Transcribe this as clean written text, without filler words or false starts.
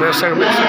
बेशक बेशक